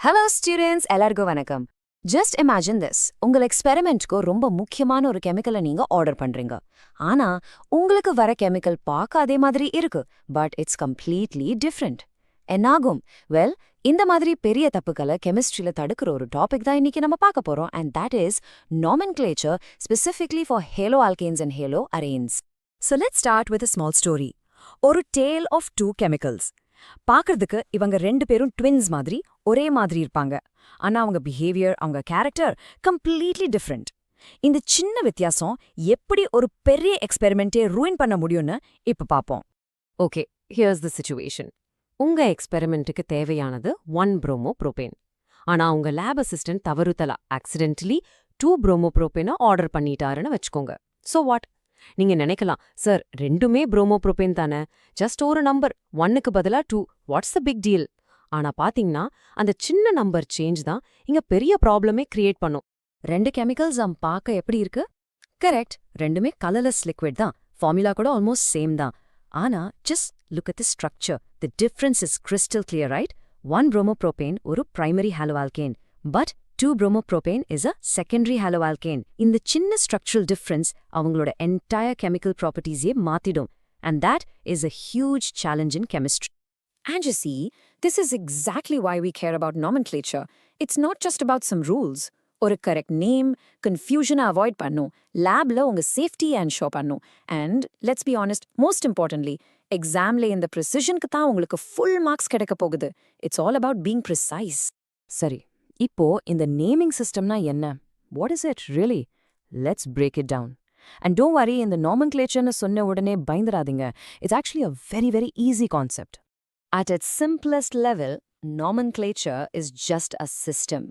Hello students, எல்லாருக்கும் வணக்கம். Just imagine this. உங்கள் எக்ஸ்பெரிமெண்ட்க்கு ரொம்ப முக்கியமான ஒரு கெமிக்கலை நீங்க ஆர்டர் பண்றீங்க. ஆனா உங்களுக்கு வர கெமிக்கல் பார்க்க அதே மாதிரி இருக்கு, பட் இட்ஸ் கம்ப்ளீட்லி டிஃப்ரெண்ட். என்னாகும்? வெல், இந்த மாதிரி பெரிய தப்புக்களை கெமிஸ்ட்ரியில தடுக்கிற ஒரு டாபிக் தான் இன்னைக்கு நம்ம பார்க்க போறோம், and that is nomenclature specifically for haloalkanes and haloarenes. So let's start with a small story. ஒரு tale of two chemicals. பார்க்கறதுக்கு இவங்க ரெண்டு பேரும் ட்வின்ஸ் மாதிரி ஒரே மாதிரி இருப்பாங்க. ஆனா அவங்க பிஹேவியர், அவங்க கேரக்டர் கம்ப்ளீட்லி டிஃப்ரெண்ட். இந்த சின்ன வித்தியாசம் எப்படி ஒரு பெரிய எக்ஸ்பெரிமெண்ட்டே ரூயின் பண்ண முடியும்னு இப்ப பாப்போம். Okay, here's the situation. உங்க எக்ஸ்பெரிமெண்ட்டுக்கு தேவையானது 1 bromopropane. ஆனா உங்க லேப் அசிஸ்டன்ட் தவறுதலா ஆக்சிடென்டலி 2 bromopropane ஆர்டர் பண்ணிட்டாருன்னு வச்சுக்கோங்க. So what? நீங்க நினைக்கலாம், சார் ரெண்டுமே bromopropane தானே, ஜஸ்ட் ஒரு நம்பர் 1க்கு பதிலா 2, வாட்ஸ் த பிக் டீல்? ஆனா பாத்தீங்கன்னா அந்த சின்ன நம்பர் சேஞ்ச் தான் இங்க பெரிய ப்ராப்ளமே கிரியேட் பண்ணும். ரெண்டு கெமிக்கல்ஸ் பார்க்க எப்படி இருக்கு? கரெக்ட், ரெண்டுமே கலர்லெஸ் லிக்விட் தான். ஃபார்முலா கூட ஆல்மோஸ்ட் சேம் தான். ஆனா just look at the structure. The difference is crystal clear, right? 1 bromopropane ஒரு primary ஹாலோஆல்கேன், but 2 bromopropane is a secondary haloalkane. இந்த சின்ன structural difference அவங்களோட entire chemical properties-ஏ மாத்திடும். And that is a huge challenge in chemistry. And you see, this is exactly why we care about nomenclature. It's not just about some rules. ஒரு correct name, confusion avoid பண்ணும், labல உங்க safety ensure பண்ணும். And let's be honest, most importantly, examல இந்த precisionக்கு தான் உங்களுக்கு full marks கிடைக்க போகுது. It's all about being precise. சரி, இப்போ இந்த நேமிங் சிஸ்டம்னா என்ன? What is it really? Let's break it down. And don't worry, இந்த நாமென்க்ளேச்சர்னு சொன்ன உடனே பயந்துராதீங்க. It's actually a very very easy concept. At its simplest level, nomenclature is just a system.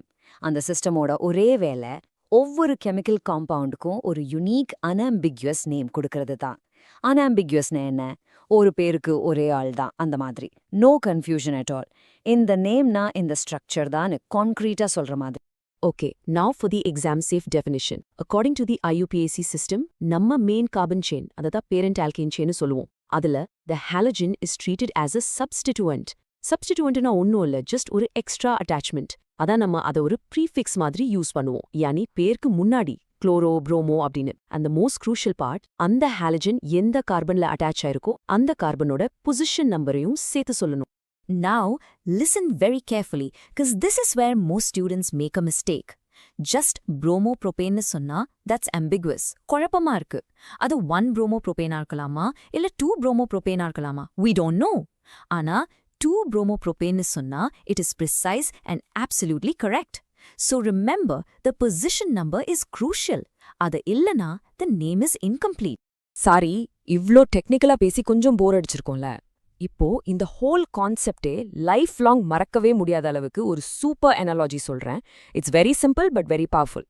அந்த சிஸ்டமோட ஒரே வேலை ஒவ்வொரு கெமிக்கல் காம்பவுண்டுக்கும் ஒரு யுனீக் அன்ஆம்பிகுவஸ் நேம் கொடுக்கறது தான். அன்ஆம்பிகுவஸ்னா என்ன? ஒரு பேருக்கு ஒரே ஆள் தான், அந்த மாதிரி. No confusion at all. இந்த நேம்னா இந்த ஸ்ட்ரக்சர் தான் கான்க்ரீட்டா சொல்ற மாதிரி. Okay, now for the exam safe definition. According to the IUPAC system, நம்ம main carbon chain, அததான் parent alkane chain சொல்லுவோம். அதுல the halogen is treated as a substituent. Substituentனா ஒன்னும் இல்ல, just ஒரு extra attachment. அதான் நம்ம அதை ஒரு prefix மாதிரி யூஸ் பண்ணுவோம். யானி பேருக்கு முன்னாடி குளோரோ, ப்ரோமோ அப்படின்னு. and the most crucial part, அந்த ஹாலஜன் எந்த கார்பன்ல அட்டாச் ஆயிருக்கோ அந்த கார்பனோட பொசிஷன் நம்பரையும் சேர்த்து சொல்லணும். Now, listen very carefully, because this is where most students make a mistake. Just bromopropane சொன்னா, that's ambiguous. குழப்பமா இருக்கு. அது 1 bromopropane இருக்கலாமா, இல்ல 2 bromopropane இருக்கலாமா? We don't know. ஆனா 2 bromopropane சொன்னா, it is precise and absolutely correct. So remember, the position number is crucial. அது இல்லனா, the name is incomplete. Sorry, இவ்ளோ டெக்னிக்கலா பேசி கொஞ்சம் போர் அடிச்சிருக்கோம்ல. இப்போ இந்த ஹோல் கான்செப்டே லைஃப் லாங் மறக்கவே முடியாத அளவுக்கு ஒரு சூப்பர் அனாலஜி சொல்றேன். It's very simple but very powerful.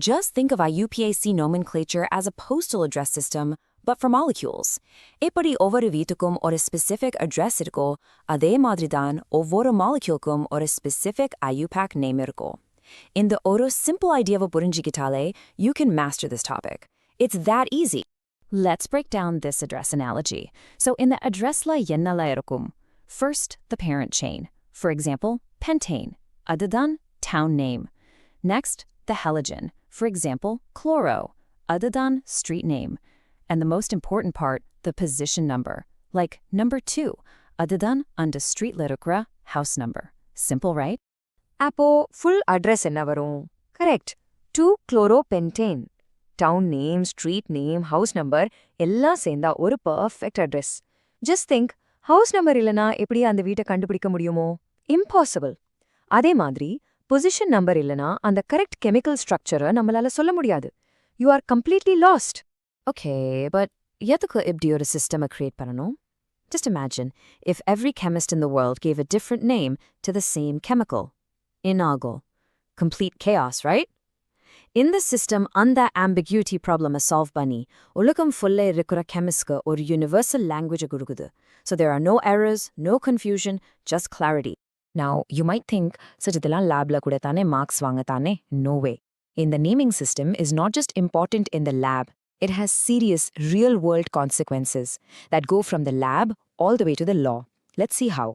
Just think of IUPAC nomenclature as a postal address system, but for molecules. எப்படி ஒவ்வொரு வீட்டுக்கும் ஒரு specific address இருக்கோ, அதே மாதிரி தான் ஒவ்வொரு moleculeக்கும் ஒரு specific IUPAC name இருக்கும். இந்த ஒரு simple ideaவை புரிஞ்சிக்கிட்டாலே, you can master this topic. It's that easy. Let's break down this address analogy. So in the addressla என்னல இருக்கும்? First, the parent chain. For example, pentane. அதுதான் town name. Next, the halogen. For example, chloro. அதுதான் street name. And the most important part, the position number. Like number 2. அதுதான் அந்த streetல இருக்கிற house number. Simple, right? அப்போ full address என்ன வரும்? Correct, 2-chloropentane. Town name, street name, house number எல்லாம் சேர்ந்தா ஒரு perfect address. Just think, house number இல்லனா எப்படி அந்த வீட்டை கண்டுபிடிக்க முடியுமோ? இம்பாசிபிள். அதே மாதிரி பொசிஷன் நம்பர் இல்லனா அந்த கரெக்ட் கெமிக்கல் ஸ்ட்ரக்சரை நம்மளால சொல்ல முடியாது. You are completely last. Okay, but எதுக்கு இப்படி ஒரு சிஸ்டமை கிரியேட் பண்ணணும்? Just imagine if every chemist in the world gave a different name to the same chemical. Inago. Complete chaos, right? In the system, அந்த ambiguity problem solve பண்ணி உலகம் ஃபுல்ல இருக்கிற chemistக்கு ஒரு universal language கொடுக்குது. So there are no errors, no confusion, just clarity. Now, you might think, such இதெல்லாம் லேப்ல கூட தானே மார்க்ஸ் வாங்க தானே? No way. In the naming system is not just important in the lab. It has serious real-world consequences that go from the lab all the way to the law. Let's see how.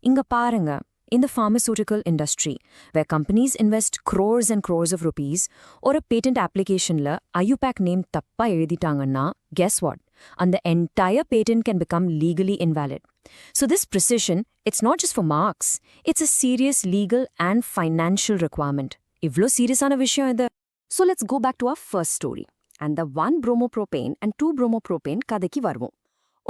இங்க பாருங்க, in the pharmaceutical industry, where companies invest crores and crores of rupees, or a patent application-la IUPAC name tappa எழுதிட்டாங்கன்னா, guess what? And the entire patent can become legally invalid. So this precision, it's not just for marks. It's a serious legal and financial requirement. Ivlo serious ana vishayam idu. So let's go back to our first story. And the 1-bromopropane and 2-bromopropane kadaki varvom.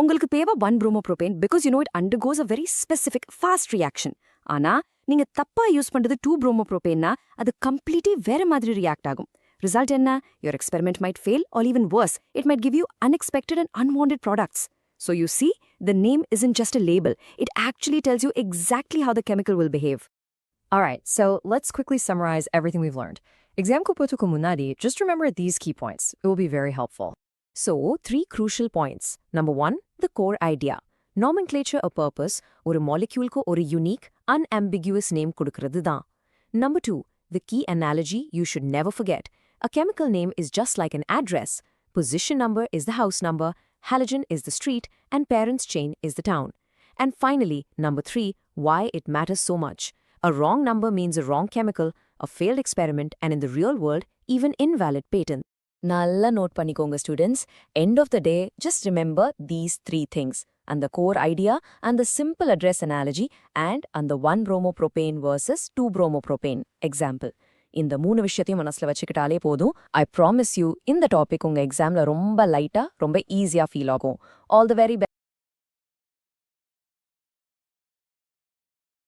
உங்களுக்கு தேவை 1-bromopropane because you know it undergoes a very specific fast reaction. ஆனா நீங்க தப்பா use பண்றது 2-bromopropane-னா அது completely வேற மாதிரி react ஆகும். Result என்ன? Your experiment might fail, or even worse, it might give you unexpected and unwanted products. So you see, the name isn't just a label. It actually tells you exactly how the chemical will behave. Alright, so let's quickly summarize everything we've learned. Exam ko potuko munadi, just remember these key points. It will be very helpful. So, 3 crucial points. Number 1, the core idea. Nomenclature a purpose, or a molecule ko or a unique, unambiguous name kudukradhu dhaan. Number 2, the key analogy you should never forget. A chemical name is just like an address. Position number is the house number, halogen is the street, and parents' chain is the town. And finally, number 3, why it matters so much. A wrong number means a wrong chemical, a failed experiment, and in the real world, even invalid patent. Nalla note panikonga students. End of the day, just remember these 3 things. And the core idea, and the simple address analogy, and the 1-bromopropane versus 2-bromopropane example. இந்த 3 விஷயத்தையும் மனசுல வச்சுக்கிட்டாலே போதும். I promise you, இந்த topic உங்க எக்ஸாம்ல ரொம்ப லைட்டா, ரொம்ப ஈஸியா ஃபீல் ஆகும். All the very best.